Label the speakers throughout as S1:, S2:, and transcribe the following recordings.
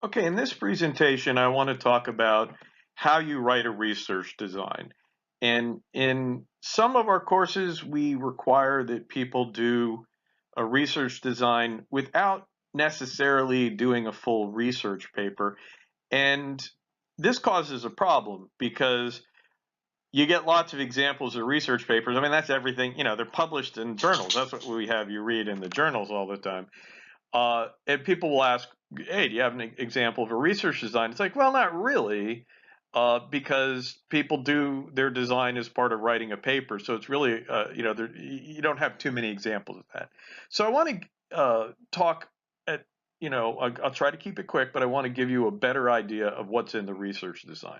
S1: Okay, in this presentation, I want to talk about how you write a research design. And in some of our courses, we require that people do a research design without necessarily doing a full research paper. And this causes a problem because you get lots of examples of research papers. I mean, that's everything, they're published in journals. That's what we have you read in the journals all the time. And people will ask, hey, do you have an example of a research design? It's like, well, not really, because people do their design as part of writing a paper. So it's really, you don't have too many examples of that. So I want to talk at, I'll try to keep it quick, but I want to give you a better idea of what's in the research design.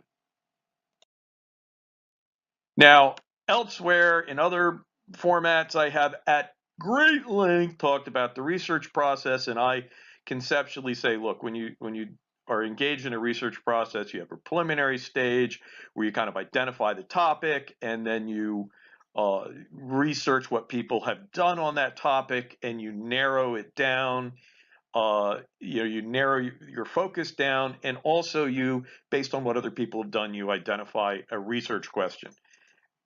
S1: Now, elsewhere in other formats, I have at great length talked about the research process, and I conceptually say, look, when you are engaged in a research process, you have a preliminary stage where you kind of identify the topic, and then you research what people have done on that topic, and you narrow it down. You narrow your focus down, and also you, based on what other people have done, you identify a research question.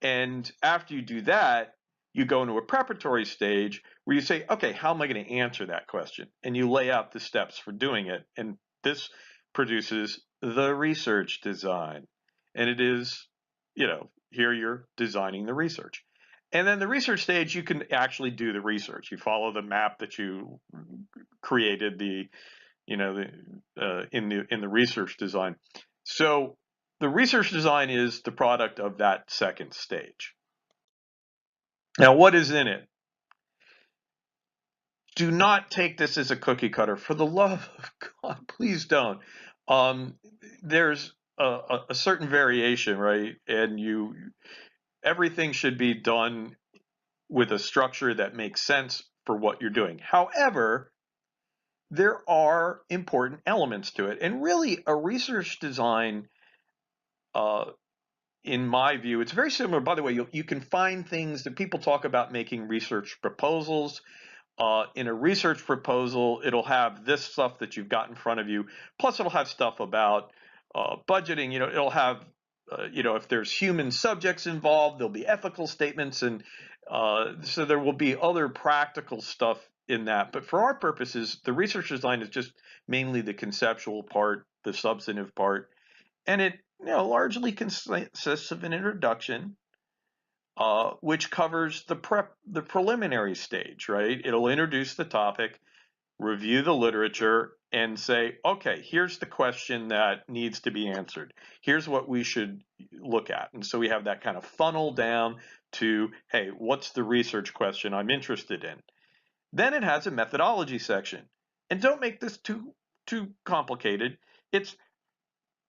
S1: And after you do that, you go into a preparatory stage where you say, okay, how am I going to answer that question? And you lay out the steps for doing it. And this produces the research design. And it is, here you're designing the research. And then the research stage, you can actually do the research. You follow the map that you created in the research design. So the research design is the product of that second stage. Now, what is in it? Do not take this as a cookie cutter. For the love of God, please don't. Um, there's a certain variation, right? And everything should be done with a structure that makes sense for what you're doing. However, there are important elements to it. And really, a research design, uh, in my view, it's very similar. By the way, you can find things that people talk about making research proposals. In a research proposal, it'll have this stuff that you've got in front of you. Plus, it'll have stuff about budgeting. It'll have, if there's human subjects involved, there'll be ethical statements, and so there will be other practical stuff in that. But for our purposes, the research design is just mainly the conceptual part, the substantive part, and it largely consists of an introduction, which covers the preliminary stage, right? It'll introduce the topic, review the literature, and say, okay, here's the question that needs to be answered. Here's what we should look at. And so we have that kind of funnel down to, hey, what's the research question I'm interested in? Then it has a methodology section. And don't make this too complicated. It's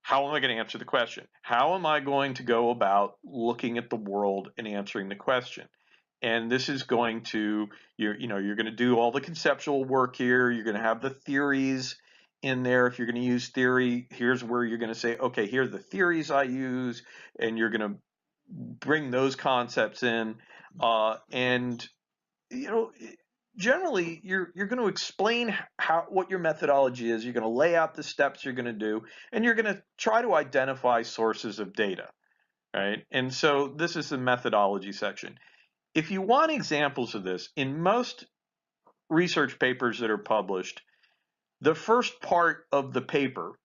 S1: how am I going to answer the question? How am I going to go about looking at the world and answering the question? And this is going to, you're going to do all the conceptual work here. You're going to have the theories in there. If you're going to use theory, here's where you're going to say, okay, here are the theories I use, and you're going to bring those concepts in. And you know, generally you're going to explain what your methodology is. You're going to lay out the steps you're going to do, and you're going to try to identify sources of data, right? And so this is the methodology section. If you want examples of this, in most research papers that are published, the first part of the paper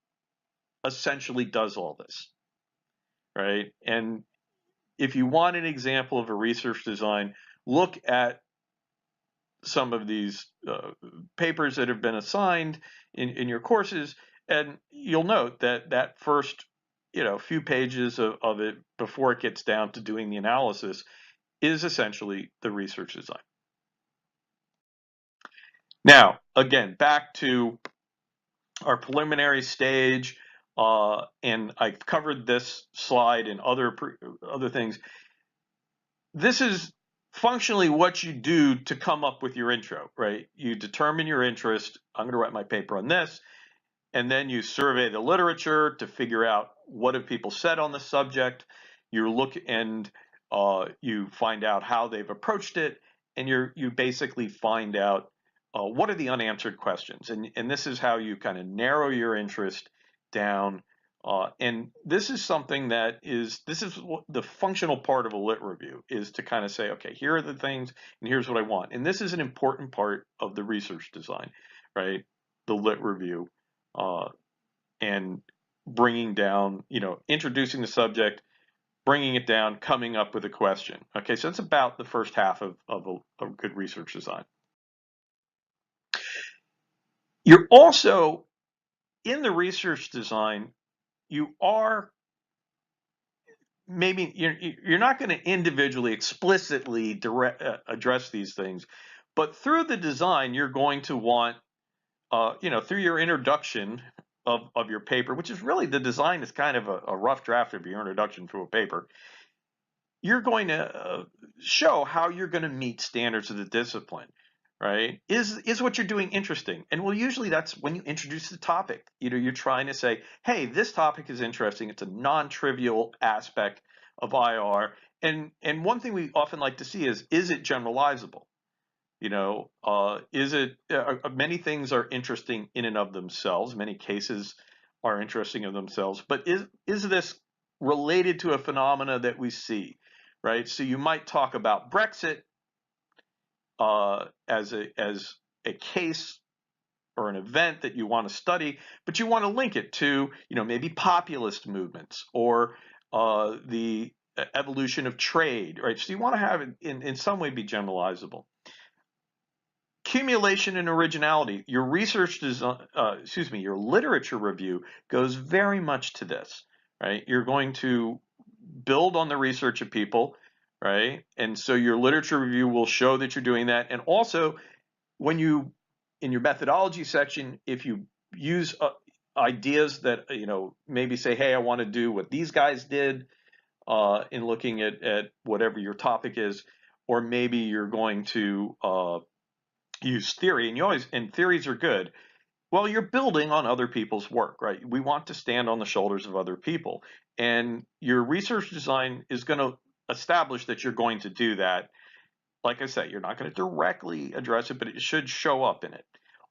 S1: essentially does all this, right? And if you want an example of a research design, look at some of these papers that have been assigned in your courses, and you'll note that that first few pages of it before it gets down to doing the analysis is essentially the research design. Now, again, back to our preliminary stage, and I've covered this slide and other things. This is functionally what you do to come up with your intro, right? You determine your interest. I'm going to write my paper on this. And then you survey the literature to figure out what have people said on the subject. You look and you find out how they've approached it, and you basically find out what are the unanswered questions? And this is how you kind of narrow your interest down. And this is something this is the functional part of a lit review, is to kind of say, okay, here are the things and here's what I want. And this is an important part of the research design, right? The lit review, and bringing down, introducing the subject, bringing it down, coming up with a question. Okay, so it's about the first half of a good research design. You're also, in the research design, you are maybe you're not going to individually explicitly address these things, but through the design you're going to want, through your introduction of your paper, which is really, the design is kind of a rough draft of your introduction to a paper. You're going to show how you're going to meet standards of the discipline, right? Is what you're doing interesting? And well, usually that's when you introduce the topic. You're trying to say, hey, this topic is interesting. It's a non-trivial aspect of IR. And one thing we often like to see is it generalizable? Is it many things are interesting in and of themselves. Many cases are interesting in themselves, but is this related to a phenomena that we see, right? So you might talk about Brexit as a case or an event that you want to study, but you want to link it to, maybe populist movements or the evolution of trade, right? So you want to have it in some way be generalizable. Accumulation and originality. Your research design, your literature review goes very much to this, right? You're going to build on the research of people, right? And so your literature review will show that you're doing that. And also, when you, in your methodology section, if you use ideas that, maybe say, hey, I want to do what these guys did in looking at whatever your topic is, or maybe you're going to use theory, and theories are good. Well, you're building on other people's work, right? We want to stand on the shoulders of other people. And your research design is going to establish that you're going to do that. Like I said, you're not going to directly address it, but it should show up in it.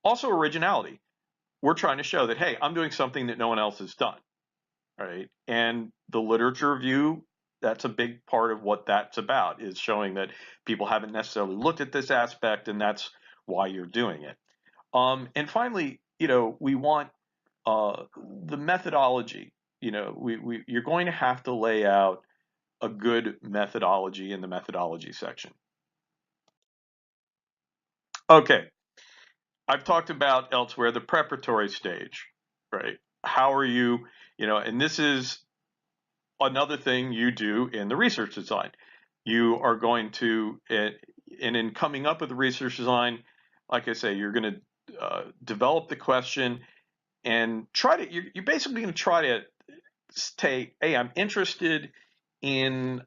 S1: Also, originality. We're trying to show that, hey, I'm doing something that no one else has done, right? And the literature review, that's a big part of what that's about, is showing that people haven't necessarily looked at this aspect, and that's why you're doing it. And finally, we want the methodology. You're going to have to lay out a good methodology in the methodology section. Okay, I've talked about elsewhere the preparatory stage, right? How are you, and this is another thing you do in the research design. You are going to, and in coming up with the research design, like I say, you're going to develop the question and you're basically going to try to say, hey, I'm interested in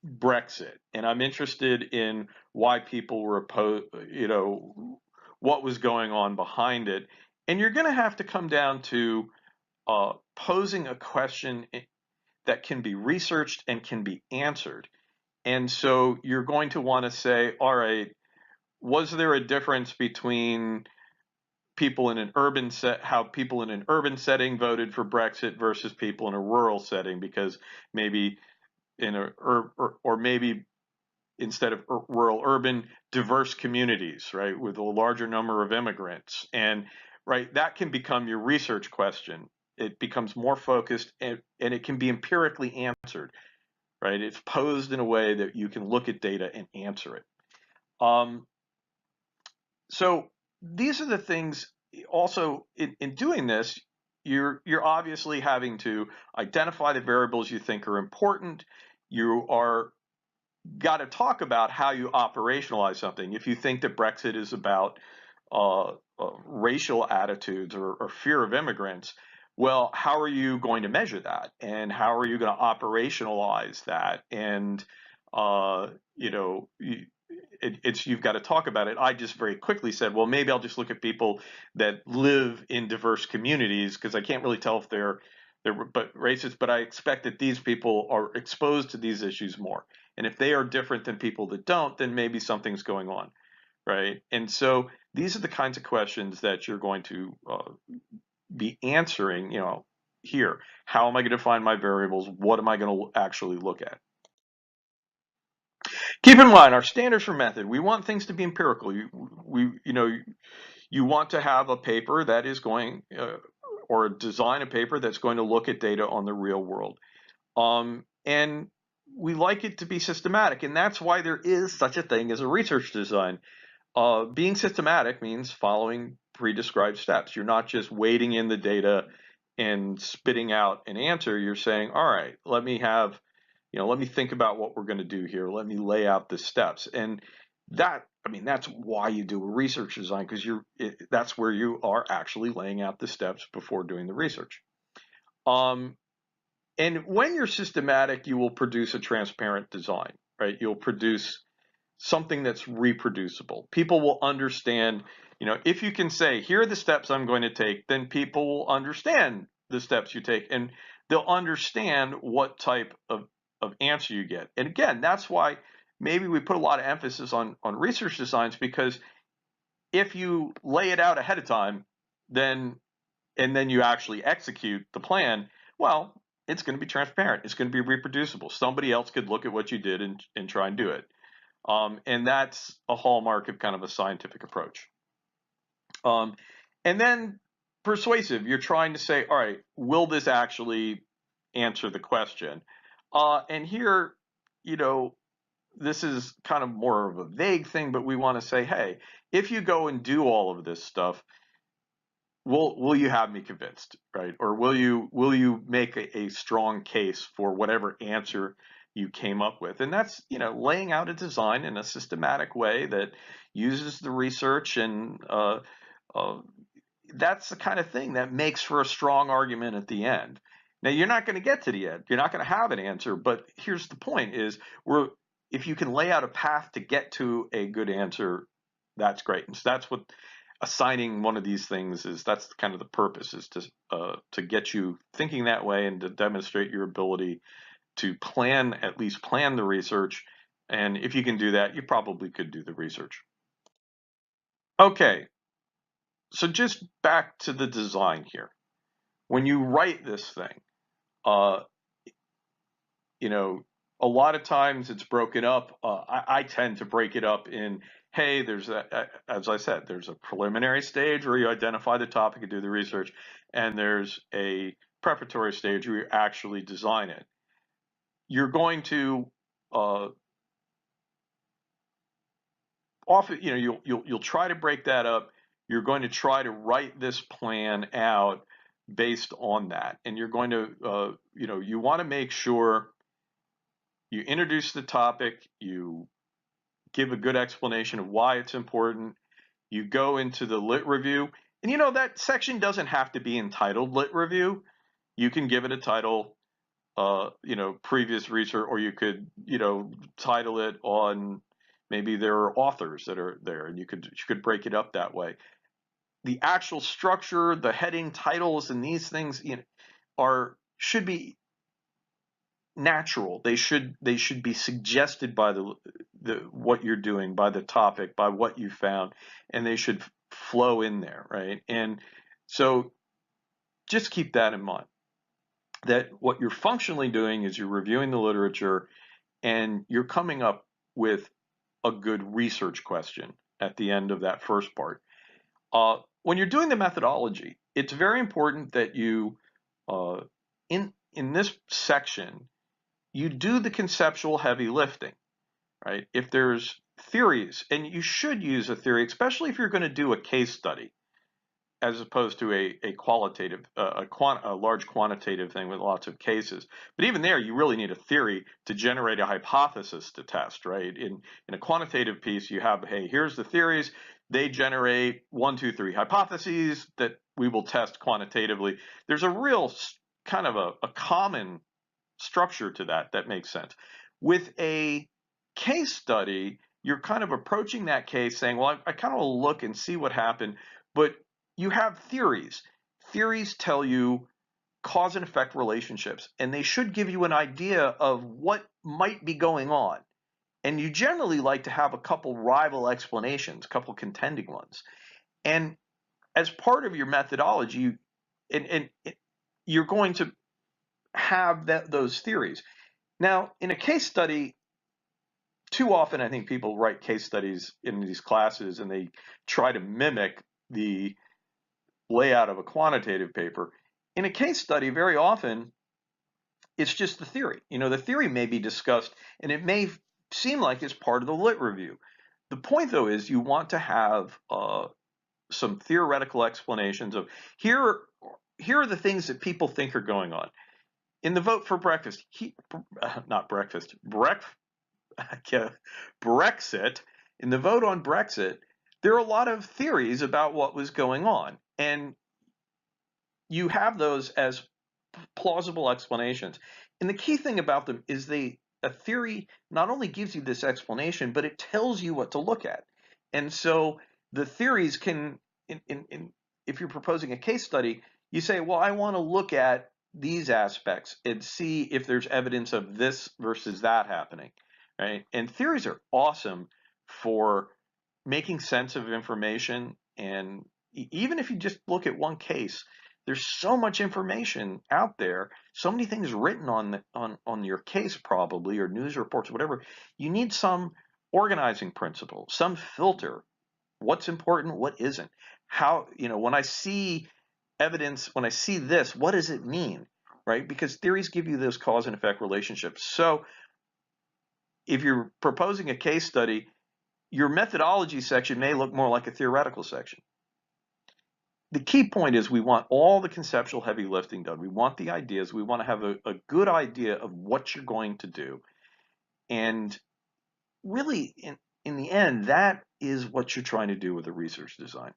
S1: Brexit, and I'm interested in why people were opposed, what was going on behind it. And you're going to have to come down to posing a question that can be researched and can be answered. And so you're going to want to say, all right, was there a difference between people in an urban how people in an urban setting voted for Brexit versus people in a rural setting? Because maybe in or maybe instead of rural urban, diverse communities, right, with a larger number of immigrants. And right, that can become your research question. It becomes more focused, and it can be empirically answered, right? It's posed in a way that you can look at data and answer it. So these are the things. Also, in doing this, you're obviously having to identify the variables you think are important. You are got to talk about how you operationalize something. If you think that Brexit is about racial attitudes or fear of immigrants, well, how are you going to measure that, and how are you going to operationalize that? And you know, you've got to talk about it. I just very quickly said, well, maybe I'll just look at people that live in diverse communities, because I can't really tell if they're racist, but I expect that these people are exposed to these issues more. And if they are different than people that don't, then maybe something's going on, right? And so these are the kinds of questions that you're going to be answering, here. How am I going to find my variables? What am I going to actually look at? Keep in mind our standards for method. We want things to be empirical. You want to have a paper that is going, or design a paper that's going to look at data on the real world. And we like it to be systematic, and that's why there is such a thing as a research design. Being systematic means following pre-described steps. You're not just wading in the data and spitting out an answer. You're saying, all right, let me think about what we're going to do here. Let me lay out the steps. And that's why you do a research design, because that's where you are actually laying out the steps before doing the research. And when you're systematic, you will produce a transparent design, right? You'll produce something that's reproducible. People will understand, if you can say, here are the steps I'm going to take, then people will understand the steps you take, and they'll understand what type of answer you get. And again, that's why maybe we put a lot of emphasis on research designs, because if you lay it out ahead of time, and then you actually execute the plan, well, it's going to be transparent. It's going to be reproducible. Somebody else could look at what you did and try and do it. And that's a hallmark of kind of a scientific approach. And then persuasive, you're trying to say, all right, will this actually answer the question? And here, this is kind of more of a vague thing, but we want to say, hey, if you go and do all of this stuff, will you have me convinced, right? Or will you make a strong case for whatever answer you came up with? And that's, laying out a design in a systematic way that uses the research, and that's the kind of thing that makes for a strong argument at the end. Now, you're not going to get to the end. You're not going to have an answer, but here's the point: is if you can lay out a path to get to a good answer, that's great. And so that's what assigning one of these things is. That's kind of the purpose, is to get you thinking that way and to demonstrate your ability to at least plan the research. And if you can do that, you probably could do the research. Okay, so just back to the design here. When you write this thing, uh, a lot of times it's broken up. I tend to break it up in, hey, as I said, there's a preliminary stage where you identify the topic and do the research, and there's a preparatory stage where you actually design it. You're going to often, you'll try to break that up. You're going to try to write this plan out based on that, and you're going to, you want to make sure you introduce the topic, you give a good explanation of why it's important. You go into the lit review, and that section doesn't have to be entitled lit review. You can give it a title, previous research, or you could, title it on, maybe there are authors that are there, and you could break it up that way. The actual structure, the heading, titles, and these things, should be natural. They should be suggested by the what you're doing, by the topic, by what you found, and they should flow in there, right? And so just keep that in mind, that what you're functionally doing is you're reviewing the literature, and you're coming up with a good research question at the end of that first part. When you're doing the methodology, it's very important that you, in this section, you do the conceptual heavy lifting, right? If there's theories, and you should use a theory, especially if you're going to do a case study, as opposed to a qualitative, a large quantitative thing with lots of cases. But even there, you really need a theory to generate a hypothesis to test, right? In a quantitative piece, you have, hey, here's the theories. They generate 1, 2, 3 hypotheses that we will test quantitatively. There's a real kind of a common structure to that makes sense. With a case study, you're kind of approaching that case saying, well, I kind of want to look and see what happened, but you have theories. Theories tell you cause and effect relationships, and they should give you an idea of what might be going on. And you generally like to have a couple rival explanations, a couple contending ones. And as part of your methodology, and you're going to have those theories. Now, in a case study, too often I think people write case studies in these classes and they try to mimic the layout of a quantitative paper. In a case study, very often it's just the theory. The theory may be discussed and it may seem like it's part of the lit review. The point, though, is you want to have some theoretical explanations of here are the things that people think are going on. In the vote for breakfast, not breakfast, Brexit, in the vote on Brexit, there are a lot of theories about what was going on. And you have those as plausible explanations. And the key thing about them is a theory not only gives you this explanation, but it tells you what to look at. And so the theories can, if you're proposing a case study, you say, well, I want to look at these aspects and see if there's evidence of this versus that happening, right? And theories are awesome for making sense of information. And even if you just look at one case, there's so much information out there, so many things written on your case probably, or news reports, whatever. You need some organizing principle, some filter. What's important, what isn't? How, when I see evidence, when I see this, what does it mean, right? Because theories give you those cause and effect relationships. So if you're proposing a case study, your methodology section may look more like a theoretical section. The key point is we want all the conceptual heavy lifting done. We want the ideas. We want to have a good idea of what you're going to do. And really, in the end, that is what you're trying to do with a research design.